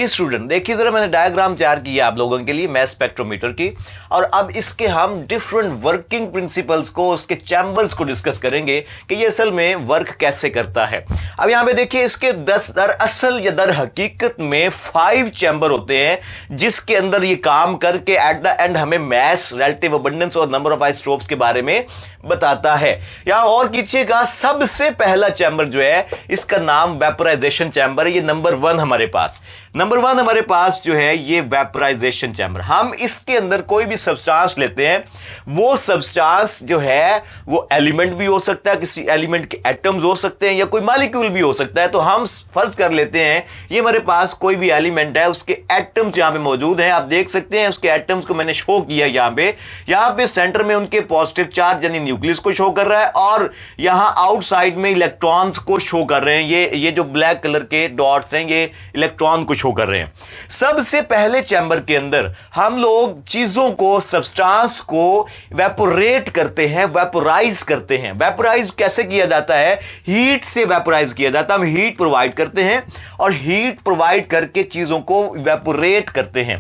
जी student, देखिए जरा मैंने डायग्राम तैयार किया आप लोगों के लिए मैस स्पेक्ट्रोमीटर की, और अब इसके हम डिफरेंट वर्किंग प्रिंसिपल्स को, उसके चैम्बर्स को डिस्कस करेंगे कि ये असल में वर्क कैसे करता है। अब यहां पे देखिए इसके 10 दरअसल या दर हकीकत में 5 चैम्बर होते हैं जिसके अंदर ये काम करके एट द एंड हमें मैस, रिलेटिव अबंडेंस और नंबर ऑफ आइसोटोप्स के बारे में बताता है। यहां और कीजिएगा, सबसे पहला चैम्बर जो है इसका नाम वेपोराइजेशन चैम्बर है। ये नंबर 1 हमारे पास जो है ये वेपोराइजेशन चैम्बर। हम इसके अंदर कोई भी सब्सटेंस लेते हैं, वो सब्सटेंस जो है वो एलिमेंट भी हो सकता है, किसी एलिमेंट के एटम्स हो सकते हैं या कोई मॉलिक्यूल भी हो सकता है। तो हम फर्ज कर लेते हैं ये हमारे पास कोई भी एलिमेंट है, उसके एटम्स यहां पे मौजूद हैं। आप देख सकते हैं उसके एटम्स को मैंने शो किया यहां पे सेंटर में उनके पॉजिटिव चार्ज यानी न्यूक्लियस को शो कर रहा है, और यहां आउटसाइड में इलेक्ट्रॉन्स को शो कर रहे हैं। ये जो ब्लैक कलर के डॉट्स हैं ये इलेक्ट्रॉन को शो कर रहे हैं। सबसे पहले चैम्बर के अंदर हम लोग चीजों को, सब्सटेंस को वेपोरेट करते हैं, वेपोराइज करते हैं। वेपोराइज कैसे किया जाता है? हीट से वेपोराइज किया जाता है। हम हीट प्रोवाइड करते हैं और हीट प्रोवाइड करके चीजों को वेपोरेट करते हैं।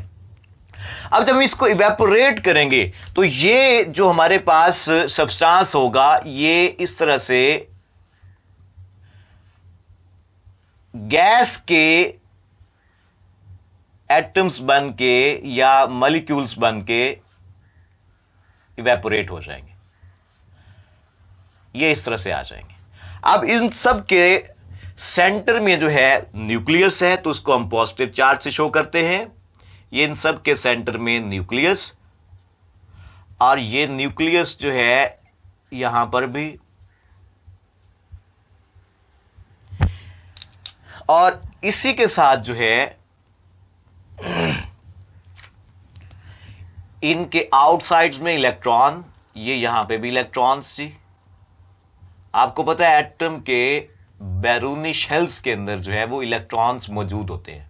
अब जब हम इसको इवेपोरेट करेंगे तो ये जो हमारे पास सब्सटेंस होगा ये इस तरह से गैस के एटम्स बन के या मॉलिक्यूल्स बन के इवेपोरेट हो जाएंगे। ये इस तरह से आ जाएंगे। अब इन सब के सेंटर में जो है न्यूक्लियस है तो उसको हम पॉजिटिव चार्ज से शो करते हैं। ये इन सब के सेंटर में न्यूक्लियस, और ये न्यूक्लियस जो है यहां पर भी, और इसी के साथ जो है इनके आउटसाइड्स में इलेक्ट्रॉन, ये यहां पे भी इलेक्ट्रॉन्स। जी आपको पता है एटम के बैरूनी शेल्स के अंदर जो है वो इलेक्ट्रॉन्स मौजूद होते हैं,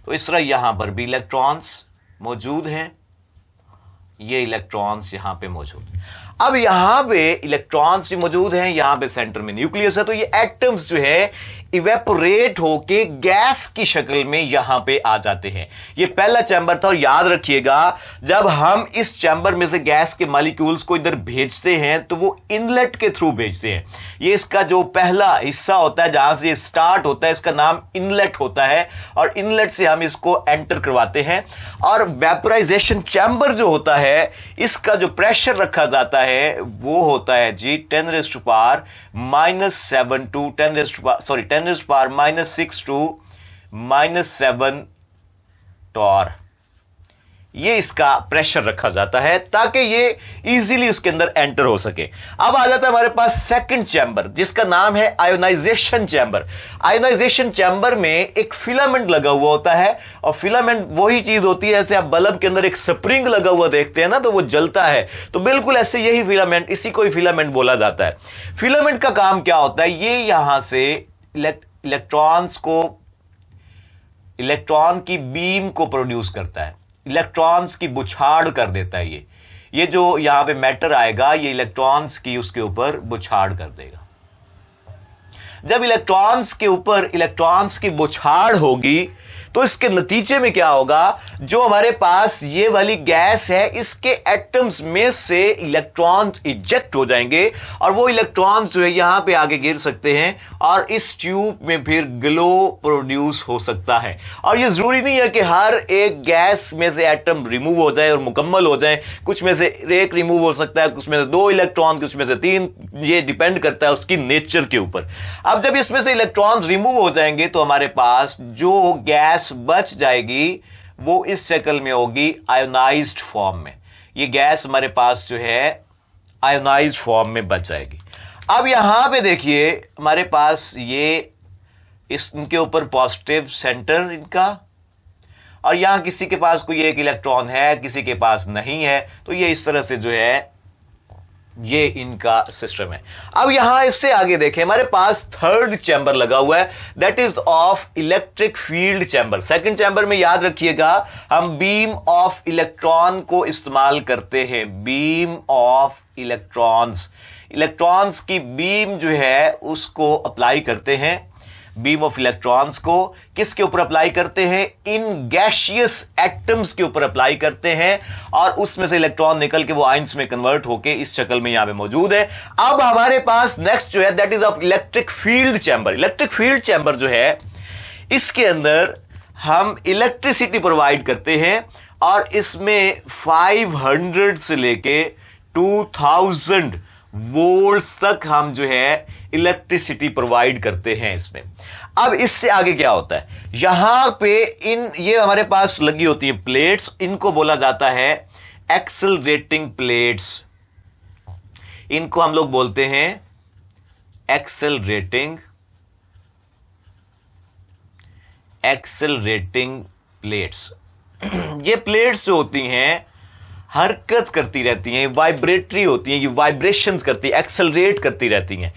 तो इस तरह यहां पर भी इलेक्ट्रॉन्स मौजूद हैं। ये इलेक्ट्रॉन्स यहां पे मौजूद हैं। अब यहां पे इलेक्ट्रॉन्स भी मौजूद हैं, यहां पे सेंटर में न्यूक्लियस है, तो ये एटम्स जो है इवेपोरेट होके गैस की शक्ल में यहां पे आ जाते हैं। ये पहला चैम्बर था, और याद रखिएगा जब हम इस चैम्बर में से गैस के मॉलिक्यूल्स को इधर भेजते हैं तो वो इनलेट के थ्रू भेजते हैं। ये इसका जो पहला हिस्सा होता है जहां से स्टार्ट होता है, इसका नाम इनलेट होता है, और इनलेट से हम इसको एंटर करवाते हैं। और वेपोराइजेशन चैम्बर जो होता है इसका जो प्रेशर रखा जाता है वो होता है जी 10⁻⁻⁷ टू 10⁻⁻⁶ टू -7 टॉर। ये इसका प्रेशर रखा जाता है ताकि ये इजीली उसके अंदर एंटर हो सके। अब आ जाता है हमारे पास सेकंड चैम्बर जिसका नाम है आयोनाइजेशन चैम्बर। आयोनाइजेशन चैम्बर में एक फिलामेंट लगा हुआ होता है, और फिलामेंट वही चीज होती है जैसे आप बल्ब के अंदर एक स्प्रिंग लगा हुआ देखते हैं ना, तो वो जलता है, तो बिल्कुल ऐसे यही फिलामेंट, इसी को ही फिलामेंट बोला जाता है। फिलामेंट का काम क्या होता है? ये यहां से इलेक्ट्रॉन्स को, इलेक्ट्रॉन की बीम को प्रोड्यूस करता है, इलेक्ट्रॉन्स की बुछाड़ कर देता है। ये जो यहां पे मैटर आएगा ये इलेक्ट्रॉन्स की उसके ऊपर बुछाड़ कर देगा। जब इलेक्ट्रॉन्स के ऊपर इलेक्ट्रॉन्स की बुछाड़ होगी तो इसके नतीजे में क्या होगा? जो हमारे पास ये वाली गैस है इसके एटम्स में से इलेक्ट्रॉन्स इजेक्ट हो जाएंगे, और वो इलेक्ट्रॉन्स जो है यहां पे आगे गिर सकते हैं, और इस ट्यूब में फिर ग्लो प्रोड्यूस हो सकता है। और ये जरूरी नहीं है कि हर एक गैस में से एटम रिमूव हो जाए और मुकम्मल हो जाए। कुछ में से एक रिमूव हो सकता है, कुछ में से 2 इलेक्ट्रॉन, कुछ में से 3, ये डिपेंड करता है उसकी नेचर के ऊपर। अब जब इसमें से इलेक्ट्रॉन्स रिमूव हो जाएंगे तो हमारे पास जो गैस बच जाएगी वो इस शक्ल में होगी आयोनाइज्ड फॉर्म में। ये गैस हमारे पास जो है आयोनाइज्ड फॉर्म में बच जाएगी। अब यहां पे देखिए हमारे पास ये इनके ऊपर पॉजिटिव सेंटर इनका, और यहां किसी के पास कोई एक इलेक्ट्रॉन है, किसी के पास नहीं है, तो ये इस तरह से जो है ये इनका सिस्टम है। अब यहां इससे आगे देखें हमारे पास थर्ड चैम्बर लगा हुआ है, that is of electric field chamber. Second chamber में याद रखिएगा हम बीम ऑफ इलेक्ट्रॉन को इस्तेमाल करते हैं। बीम ऑफ इलेक्ट्रॉन्स, इलेक्ट्रॉन्स की बीम जो है उसको अप्लाई करते हैं। बीम ऑफ इलेक्ट्रॉन्स को किसके ऊपर अप्लाई करते हैं? इन गैशियस एटम्स के ऊपर अप्लाई करते हैं और उसमें से इलेक्ट्रॉन निकल के वो आयंस में कन्वर्ट होके इस शक्ल में यहां पे मौजूद है। अब हमारे पास नेक्स्ट जो है that is of electric field chamber. Electric field chamber जो है इसके अंदर हम इलेक्ट्रिसिटी प्रोवाइड करते हैं और इसमें 500 से लेके 2000 वोल्ट तक हम जो है इलेक्ट्रिसिटी प्रोवाइड करते हैं इसमें। अब इससे आगे क्या होता है? यहां पे ये हमारे पास लगी होती है प्लेट्स, इनको बोला जाता है एक्सेलरेटिंग प्लेट्स। इनको हम लोग बोलते हैं एक्सेलरेटिंग प्लेट्स। ये प्लेट्स जो होती हैं हरकत करती रहती हैं, वाइब्रेटरी होती हैं, ये वाइब्रेशंस करती है, एक्सेलरेट करती रहती हैं।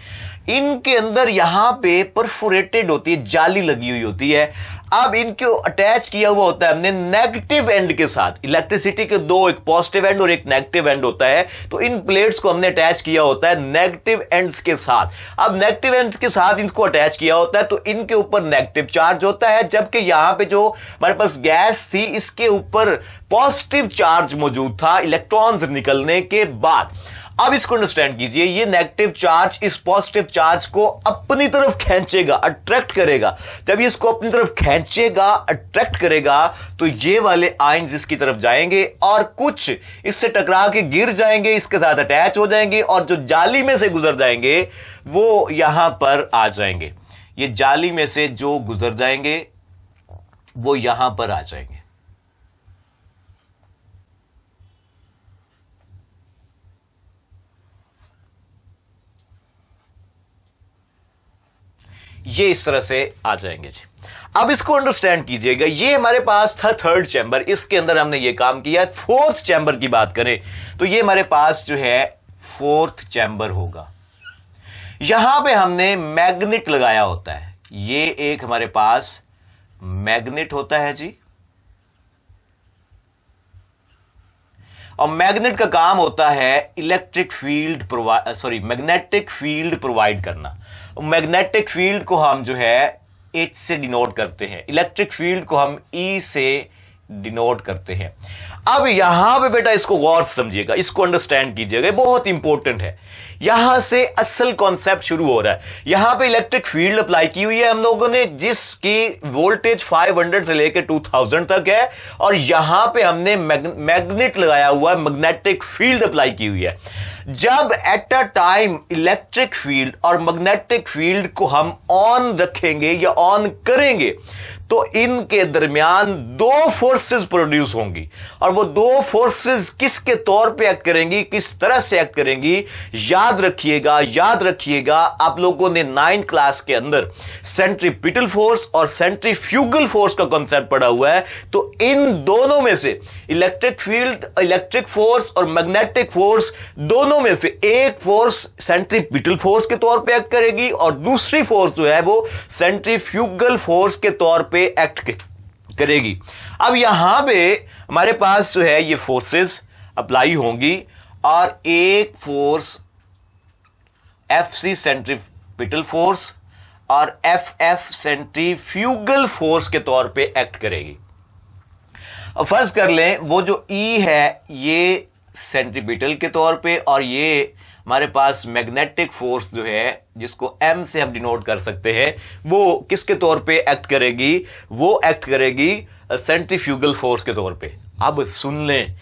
इनके अंदर यहां पे परफोरेटेड होती है, जाली लगी हुई होती है। अब इनको अटैच किया हुआ होता है हमने नेगेटिव एंड के साथ। इलेक्ट्रिसिटी के दो, एक पॉजिटिव एंड और एक नेगेटिव एंड होता है, तो इन प्लेट्स को हमने अटैच किया होता है नेगेटिव एंड्स के साथ। अब नेगेटिव एंड्स के साथ इनको अटैच किया होता है तो इनके ऊपर नेगेटिव चार्ज होता है, जबकि यहां पे जो हमारे पास गैस थी इसके ऊपर पॉजिटिव चार्ज मौजूद था इलेक्ट्रॉन्स निकलने के बाद। अब इसको अंडरस्टैंड कीजिए, ये नेगेटिव चार्ज इस पॉजिटिव चार्ज को अपनी तरफ खींचेगा, अट्रैक्ट करेगा। जब ये इसको अपनी तरफ खींचेगा, अट्रैक्ट करेगा, तो ये वाले आयंस इसकी तरफ जाएंगे और कुछ इससे टकरा के गिर जाएंगे, इसके साथ अटैच हो जाएंगे और जो जाली में से गुजर जाएंगे वो यहां पर आ जाएंगे। ये जाली में से जो गुजर जाएंगे वो यहां पर आ जाएंगे। ये इस तरह से आ जाएंगे जी। अब इसको अंडरस्टैंड कीजिएगा, ये हमारे पास था थर्ड चैम्बर, इसके अंदर हमने ये काम किया। फोर्थ चैम्बर की बात करें तो ये हमारे पास जो है फोर्थ चैम्बर होगा। यहां पे हमने मैग्नेट लगाया होता है, ये एक हमारे पास मैग्नेट होता है जी, और मैग्नेट का काम होता है मैग्नेटिक फील्ड प्रोवाइड करना। मैग्नेटिक फील्ड को हम जो है H से डिनोट करते हैं, इलेक्ट्रिक फील्ड को हम E से डिनोट करते हैं। अब यहां पे बेटा इसको गौर से समझिएगा, इसको अंडरस्टैंड कीजिएगा, बहुत इंपॉर्टेंट है। यहां से असल कॉन्सेप्ट शुरू हो रहा है। यहां पे इलेक्ट्रिक फील्ड अप्लाई की हुई है हम लोगों ने, जिसकी वोल्टेज 500 से लेकर 2000 तक है, और यहां पे हमने मैग्नेट लगाया हुआ है, मैग्नेटिक फील्ड अप्लाई की हुई है। जब at a time electric field और मैग्नेटिक फील्ड को हम ऑन रखेंगे या ऑन करेंगे तो इनके दरमियान दो फोर्सेस प्रोड्यूस होंगी, और वो दो फोर्सेस किसके तौर पे एक्ट करेंगी, किस तरह से एक्ट करेंगी, याद रखिएगा। आप लोगों ने 9th क्लास के अंदर सेंट्रीपिटल फोर्स और सेंट्रीफ्यूगल फोर्स का कॉन्सेप्ट पढ़ा हुआ है। तो इन दोनों में से इलेक्ट्रिक फील्ड, इलेक्ट्रिक फोर्स और मैग्नेटिक फोर्स, दोनों में से एक फोर्स सेंट्रीपिटल फोर्स के तौर पे एक्ट करेगी और दूसरी फोर्स जो है वो सेंट्रीफ्यूगल फोर्स के तौर पे एक्ट करेगी। अब यहां पे हमारे पास जो है ये फोर्सेस अप्लाई होंगी, और एक फोर्स Fc सेंट्रीपिटल फोर्स और Ff सेंट्रीफ्यूगल फोर्स के तौर पे एक्ट करेगी। अब फर्ज कर लें वो जो E है ये सेंट्रीपिटल के तौर पे, और ये हमारे पास मैग्नेटिक फोर्स जो है जिसको M से हम डिनोट कर सकते हैं, वो किसके तौर पे एक्ट करेगी, वो एक्ट करेगी सेंट्रीफ्यूगल फोर्स के तौर पे। अब सुन लें,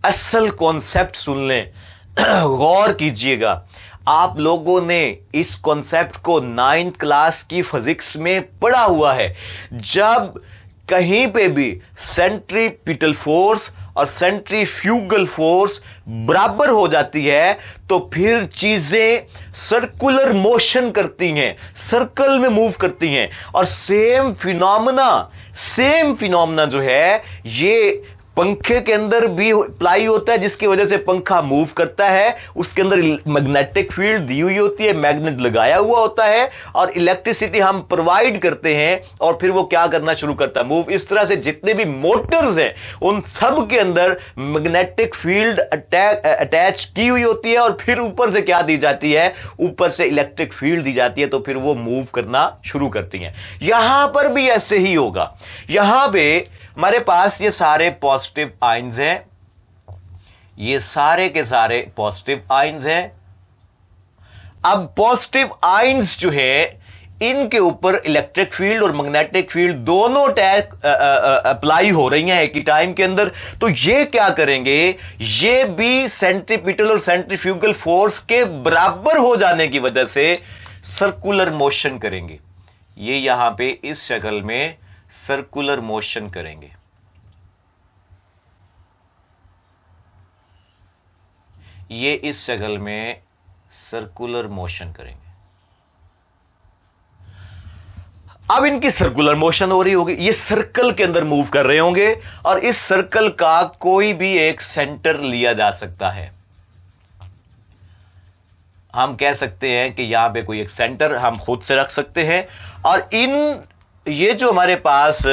असल कॉन्सेप्ट सुन लें, गौर कीजिएगा। आप लोगों ने इस कॉन्सेप्ट को 9th क्लास की फिजिक्स में पढ़ा हुआ है। जब कहीं पे भी सेंट्रीपिटल फोर्स और सेंट्रीफ्यूगल फोर्स बराबर हो जाती है तो फिर चीजें सर्कुलर मोशन करती हैं, सर्कल में मूव करती हैं, और सेम फिनोमेना जो है ये पंखे के अंदर भी अप्लाई होता है, जिसकी वजह से पंखा मूव करता है। उसके अंदर मैग्नेटिक फील्ड दी हुई होती है, मैग्नेट लगाया हुआ होता है और इलेक्ट्रिसिटी हम प्रोवाइड करते हैं और फिर वो क्या करना शुरू करता है, मूव। इस तरह से जितने भी मोटर्स हैं उन सब के अंदर मैग्नेटिक फील्ड अटैच की हुई होती है और फिर ऊपर से क्या दी जाती है, ऊपर से इलेक्ट्रिक फील्ड दी जाती है, तो फिर वो मूव करना शुरू करती हैं। यहां पर भी ऐसे ही होगा। यहां पे हमारे पास ये सारे पॉजिटिव आयंस हैं, ये सारे के सारे पॉजिटिव आयंस हैं। अब पॉजिटिव आयंस जो है इनके ऊपर इलेक्ट्रिक फील्ड और मैग्नेटिक फील्ड दोनों अप्लाई हो रही हैं एक ही टाइम के अंदर। तो ये क्या करेंगे, ये भी सेंट्रीपिटल और सेंट्रीफ्यूगल फोर्स के बराबर हो जाने की वजह से सर्कुलर मोशन करेंगे। ये यहां पे इस शक्ल में सर्कुलर मोशन करेंगे। ये इस शक्ल में सर्कुलर मोशन करेंगे। अब इनकी सर्कुलर मोशन हो रही होगी, ये सर्कल के अंदर मूव कर रहे होंगे और इस सर्कल का कोई भी एक सेंटर लिया जा सकता है। हम कह सकते हैं कि यहां पे कोई एक सेंटर हम खुद से रख सकते हैं और ये जो हमारे पास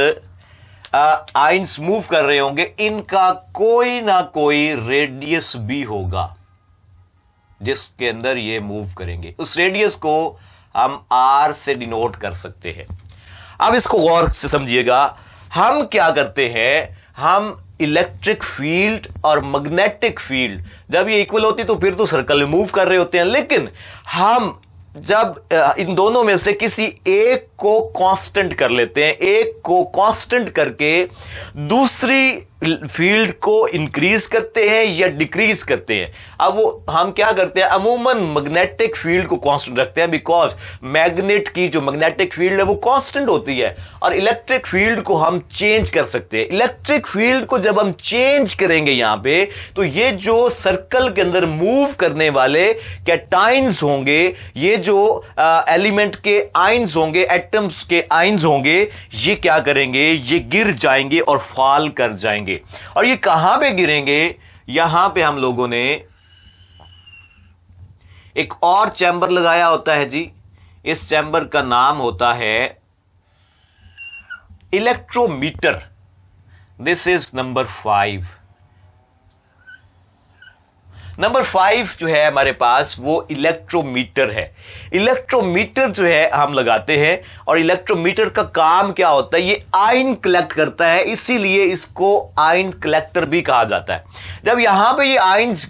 आयंस मूव कर रहे होंगे इनका कोई ना कोई रेडियस भी होगा जिसके अंदर ये मूव करेंगे। उस रेडियस को हम आर से डिनोट कर सकते हैं। अब इसको गौर से समझिएगा, हम क्या करते हैं, हम इलेक्ट्रिक फील्ड और मैग्नेटिक फील्ड जब ये इक्वल होती तो फिर तो सर्कल में मूव कर रहे होते हैं, लेकिन हम जब इन दोनों में से किसी एक को कांस्टेंट कर लेते हैं, एक को कांस्टेंट करके दूसरी फील्ड को इंक्रीज करते हैं या डिक्रीज करते हैं। अब वो हम क्या करते हैं, अमूमन मैग्नेटिक फील्ड को कांस्टेंट रखते हैं, बिकॉज मैग्नेट की जो मैग्नेटिक फील्ड है वो कांस्टेंट होती है और इलेक्ट्रिक फील्ड को हम चेंज कर सकते हैं। इलेक्ट्रिक फील्ड को जब हम चेंज करेंगे यहां पे, तो ये जो सर्कल के अंदर मूव करने वाले कैटायंस होंगे, ये जो एलिमेंट के आयंस होंगे, एटम्स के आयंस होंगे, ये क्या करेंगे, ये गिर जाएंगे और फॉल कर जाएंगे। और ये कहां पे गिरेंगे, यहां पे हम लोगों ने एक और चैम्बर लगाया होता है जी। इस चैम्बर का नाम होता है electrometer. This is number 5। Number 5 जो है हमारे पास वो इलेक्ट्रोमीटर है। इलेक्ट्रोमीटर जो है हम लगाते हैं और इलेक्ट्रोमीटर का काम क्या होता है, ये आयन कलेक्ट करता है, इसीलिए इसको आयन कलेक्टर भी कहा जाता है। जब यहां पे ये आयन्स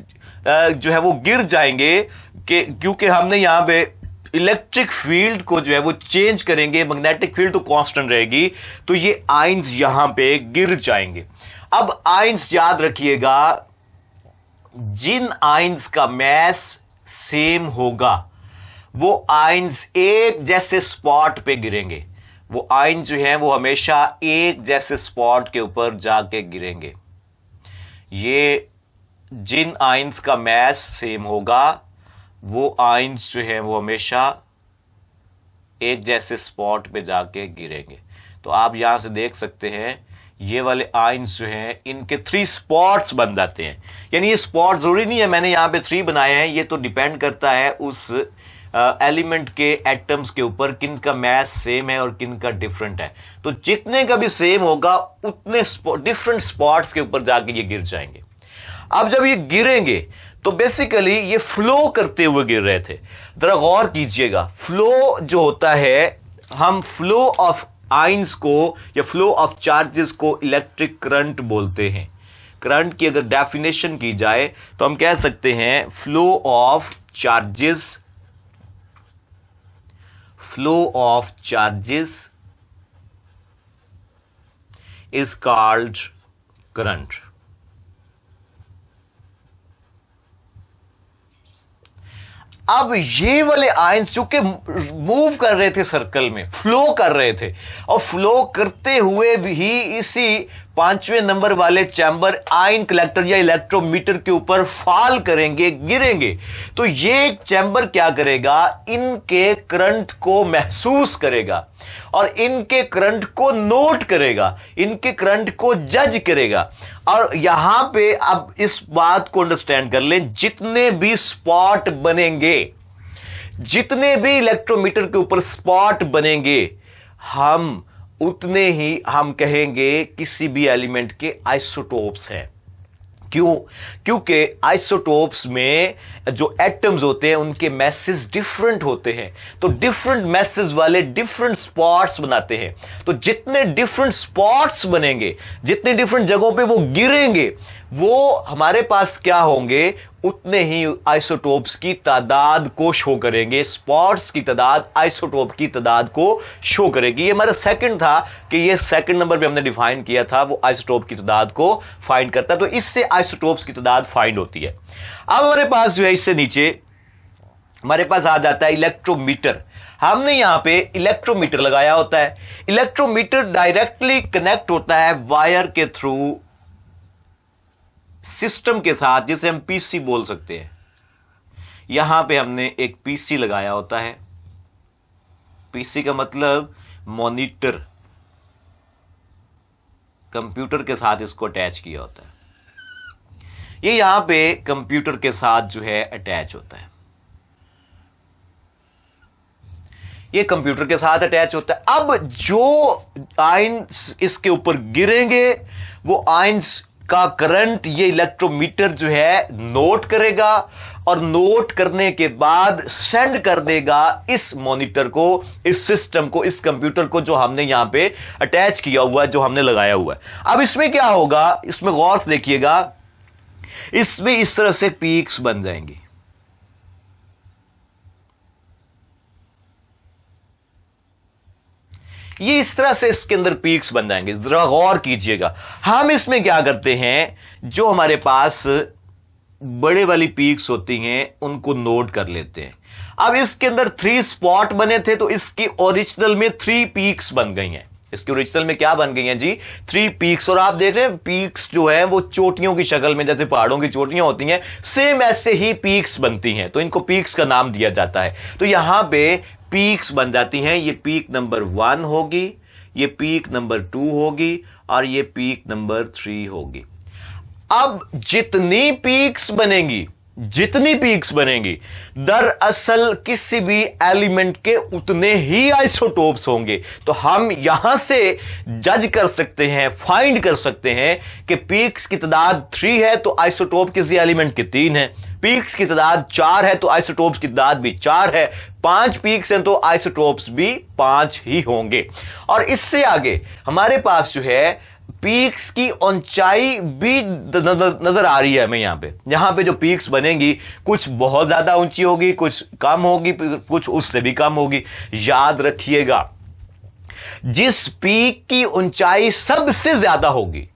जो है वो गिर जाएंगे क्योंकि हमने यहां पे इलेक्ट्रिक फील्ड को जो है वो चेंज करेंगे, मैग्नेटिक फील्ड तो कांस्टेंट रहेगी, तो ये आयन्स यहां पे गिर जाएंगे। अब आयन्स याद रखिएगा, जिन आयंस का मैस सेम होगा वो आयंस एक जैसे स्पॉट पे गिरेंगे। वो आयन जो है वो हमेशा एक जैसे स्पॉट के ऊपर जाके गिरेंगे। ये जिन आयंस का मैस सेम होगा वो आयंस जो है वो हमेशा एक जैसे स्पॉट पे जाके गिरेंगे। तो आप यहां से देख सकते हैं ये वाले आयंस जो हैं इनके 3 स्पॉट्स बन जाते हैं। यानी ये स्पॉट जरूरी नहीं है मैंने यहां पे 3 बनाए हैं, ये तो डिपेंड करता है उस एलिमेंट के एटम्स के ऊपर किनका मैस सेम है और किनका डिफरेंट है। तो जितने का भी सेम होगा उतने डिफरेंट स्पॉट्स के ऊपर जाके ये गिर जाएंगे। अब जब ये गिरेंगे तो बेसिकली ये फ्लो करते हुए गिर रहे थे। जरा गौर कीजिएगा, फ्लो जो होता है, हम फ्लो ऑफ आयंस को या फ्लो ऑफ चार्जेस को इलेक्ट्रिक करंट बोलते हैं। करंट की अगर डेफिनेशन की जाए तो हम कह सकते हैं flow of charges is called current. अब ये वाले आयंस जो कि मूव कर रहे थे सर्कल में, फ्लो कर रहे थे और फ्लो करते हुए भी इसी पांचवें नंबर वाले चैम्बर आयन कलेक्टर या इलेक्ट्रोमीटर के ऊपर फॉल करेंगे, गिरेंगे, तो ये चैम्बर क्या करेगा, इनके करंट को महसूस करेगा और इनके करंट को नोट करेगा, इनके करंट को जज करेगा। और यहां पे अब इस बात को अंडरस्टैंड कर लें, जितने भी स्पॉट बनेंगे, जितने भी इलेक्ट्रोमीटर के ऊपर स्पॉट बनेंगे, हम उतने ही हम कहेंगे किसी भी एलिमेंट के आइसोटोप्स हैं। क्यों? क्योंकि आइसोटोप्स में जो एटम्स होते हैं उनके मैसेज डिफरेंट होते हैं, तो डिफरेंट मैसेज वाले डिफरेंट स्पॉट्स बनाते हैं। तो जितने डिफरेंट स्पॉट्स बनेंगे, जितने डिफरेंट जगहों पे वो गिरेंगे, वो हमारे पास क्या होंगे, उतने ही आइसोटोप्स की तादाद को शो करेंगे। स्पॉट्स की तादाद आइसोटोप की तादाद को शो करेगी। ये हमारा सेकंड था कि ये सेकंड नंबर पे हमने डिफाइन किया था, वो आइसोटोप की तादाद को फाइंड करता है, तो इससे आइसोटोप्स की तादाद फाइंड होती है। अब हमारे पास जो है इससे नीचे हमारे पास आ जाता है इलेक्ट्रोमीटर। हमने यहां पे इलेक्ट्रोमीटर लगाया होता है। इलेक्ट्रोमीटर डायरेक्टली कनेक्ट होता है वायर के थ्रू सिस्टम के साथ, जिसे हम पीसी बोल सकते हैं। यहां पे हमने एक पीसी लगाया होता है। पीसी का मतलब मॉनिटर, कंप्यूटर के साथ इसको अटैच किया होता है। ये यहां पे कंप्यूटर के साथ जो है अटैच होता है, ये कंप्यूटर के साथ अटैच होता है। अब जो आयंस इसके ऊपर गिरेंगे, वो आयंस का करंट ये इलेक्ट्रोमीटर जो है नोट करेगा और नोट करने के बाद सेंड कर देगा इस मॉनिटर को, इस सिस्टम को, इस कंप्यूटर को जो हमने यहां पे अटैच किया हुआ है, जो हमने लगाया हुआ है। अब इसमें क्या होगा, इसमें गौर से देखिएगा, इसमें इस तरह से पीक्स बन जाएंगी। ये इस तरह से इसके अंदर पीक्स बन जाएंगे। जरा गौर कीजिएगा, हम इसमें क्या करते हैं, जो हमारे पास बड़े वाली पीक्स होती हैं उनको नोट कर लेते हैं। अब इसके अंदर 3 स्पॉट बने थे, तो इसकी ओरिजिनल में 3 पीक्स बन गई हैं। इसकी ओरिजिनल में क्या बन गई हैं जी, 3 पीक्स। और आप देख रहे हैं पीक्स जो है वो चोटियों की शक्ल में, जैसे पहाड़ों की चोटियां होती हैं, सेम ऐसे ही पीक्स बनती हैं, तो इनको पीक्स का नाम दिया जाता है। तो यहां पे पीक्स बन जाती हैं। ये पीक नंबर 1 होगी, ये पीक नंबर 2 होगी और ये पीक नंबर 3 होगी। अब जितनी पीक्स बनेंगी, जितनी पीक्स बनेंगी, दरअसल किसी भी एलिमेंट के उतने ही आइसोटोप्स होंगे। तो हम यहां से जज कर सकते हैं, फाइंड कर सकते हैं कि पीक्स की तादाद 3 है तो आइसोटोप किसी एलिमेंट के 3 है, पीक्स की तादाद 4 है तो आइसोटोप्स की तादाद भी 4 है, 5 पीक्स हैं तो आइसोटोप्स भी 5 ही होंगे। और इससे आगे हमारे पास जो है पीक्स की ऊंचाई भी नजर आ रही है हमें। यहां पे जो पीक्स बनेंगी, कुछ बहुत ज्यादा ऊंची होगी, कुछ कम होगी, कुछ उससे भी कम होगी। याद रखिएगा, जिस पीक की ऊंचाई सबसे ज्यादा होगी,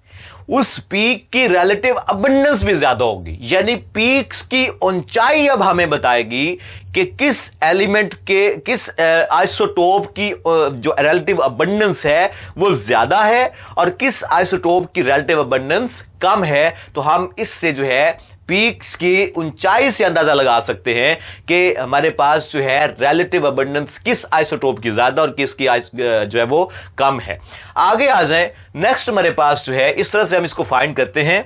उस पीक की रिलेटिव अबंडेंस भी ज्यादा होगी। यानी पीक्स की ऊंचाई अब हमें बताएगी कि किस एलिमेंट के, किस आइसोटोप की जो रिलेटिव अबंडेंस है वो ज्यादा है और किस आइसोटोप की रिलेटिव अबंडेंस कम है। तो हम इससे जो है पीक्स की ऊंचाई से अंदाजा लगा सकते हैं कि हमारे पास जो है रिलेटिव अबंडेंस किस आइसोटोप की ज्यादा और किसकी जो है वो कम है। आगे आ जाए, नेक्स्ट हमारे पास जो है, इस तरह से हम इसको फाइंड करते हैं।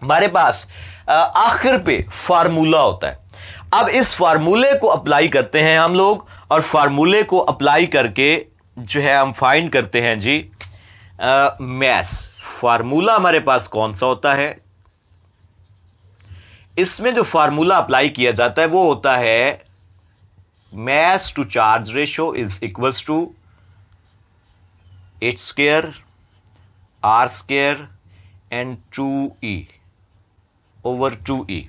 हमारे पास आखिर पे फार्मूला होता है। अब इस फार्मूले को अप्लाई करते हैं हम लोग, और फार्मूले को अप्लाई करके जो है हम फाइंड करते हैं जी मैस। फार्मूला हमारे पास कौन सा होता है, इसमें जो फार्मूला अप्लाई किया जाता है वो होता है mass to charge ratio is equals to h square r square and 2e over 2e।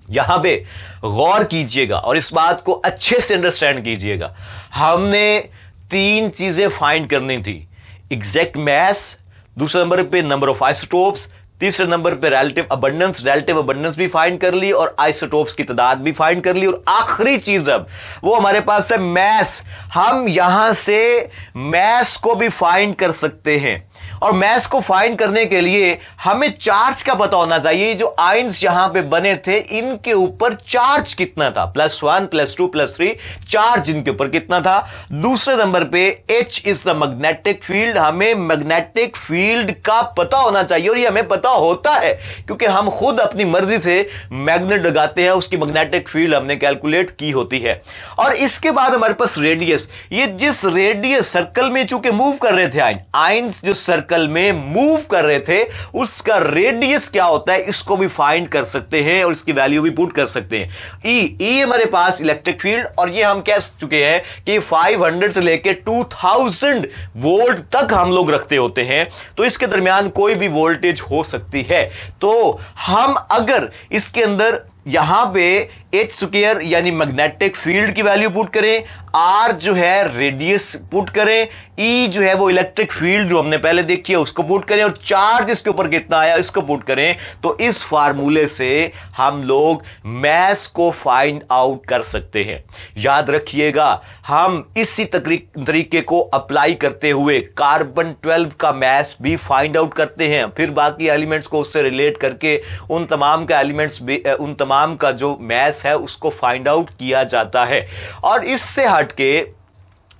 यहां पे गौर कीजिएगा और इस बात को अच्छे से अंडरस्टैंड कीजिएगा। हमने 3 चीजें फाइंड करनी थी, एग्जैक्ट मैस, दूसरे नंबर पे नंबर ऑफ आइसोटोप्स, तीसरे नंबर पे रिलेटिव अबंडेंस भी फाइंड कर ली और आइसोटोप्स की तादाद भी फाइंड कर ली, और आखिरी चीज अब वो हमारे पास है मैस। हम यहां से मैस को भी फाइंड कर सकते हैं और मैस को फाइंड करने के लिए हमें चार्ज का पता होना चाहिए। जो आयंस यहां पे बने थे इनके ऊपर चार्ज कितना था, +1 +2 +3 चार्ज इनके ऊपर कितना था। दूसरे नंबर पे H is the magnetic field, हमें मैग्नेटिक फील्ड का पता होना चाहिए और ये हमें पता होता है क्योंकि हम खुद अपनी मर्जी से मैग्नेट लगाते हैं, उसकी मैग्नेटिक फील्ड हमने कैलकुलेट की होती है। और इसके बाद हमारे पास रेडियस, ये जिस रेडियस सर्कल में चूंकि मूव कर रहे थे आयंस जो सर्कल में मूव कर रहे थे उसका रेडियस क्या होता है इसको भी फाइंड कर सकते हैं और इसकी वैल्यू भी पुट कर सकते हैं। ई हमारे पास इलेक्ट्रिक फील्ड और ये हम कह चुके हैं कि 500 से लेके 2000 वोल्ट तक हम लोग रखते होते हैं, तो इसके दरमियान कोई भी वोल्टेज हो सकती है। तो हम अगर इसके अंदर यहां पे H² यानी मैग्नेटिक फील्ड की वैल्यू पुट करें, R जो है रेडियस पुट करें, E जो है वो इलेक्ट्रिक फील्ड जो हमने पहले देखी है उसको पुट करें और चार्ज इसके ऊपर कितना आया इसको पुट करें, तो इस फार्मूले से हम लोग मैस को फाइंड आउट कर सकते हैं। याद रखिएगा हम इसी तरीके को अप्लाई करते हुए कार्बन 12 का मैस भी फाइंड आउट करते हैं, फिर बाकी एलिमेंट्स को उससे रिलेट करके उन तमाम का एलिमेंट्स उन तमाम का जो मैस है उसको फाइंड आउट किया जाता है। और इससे हटके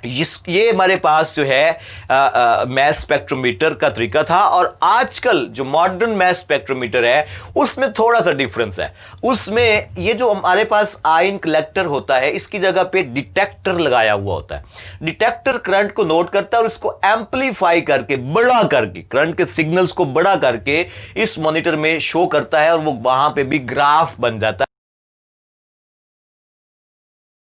ये हमारे पास जो है मैस स्पेक्ट्रोमीटर का तरीका था और आजकल जो मॉडर्न मैस स्पेक्ट्रोमीटर है उसमें थोड़ा सा डिफरेंस है। उसमें ये जो हमारे पास आयन कलेक्टर होता है इसकी जगह पे डिटेक्टर लगाया हुआ होता है। डिटेक्टर करंट को नोट करता है और इसको एम्पलीफाई करके बड़ा करके करंट के सिग्नल्स को बड़ा करके इस मॉनिटर में शो करता है और वो वहां पे भी ग्राफ बन जाता है।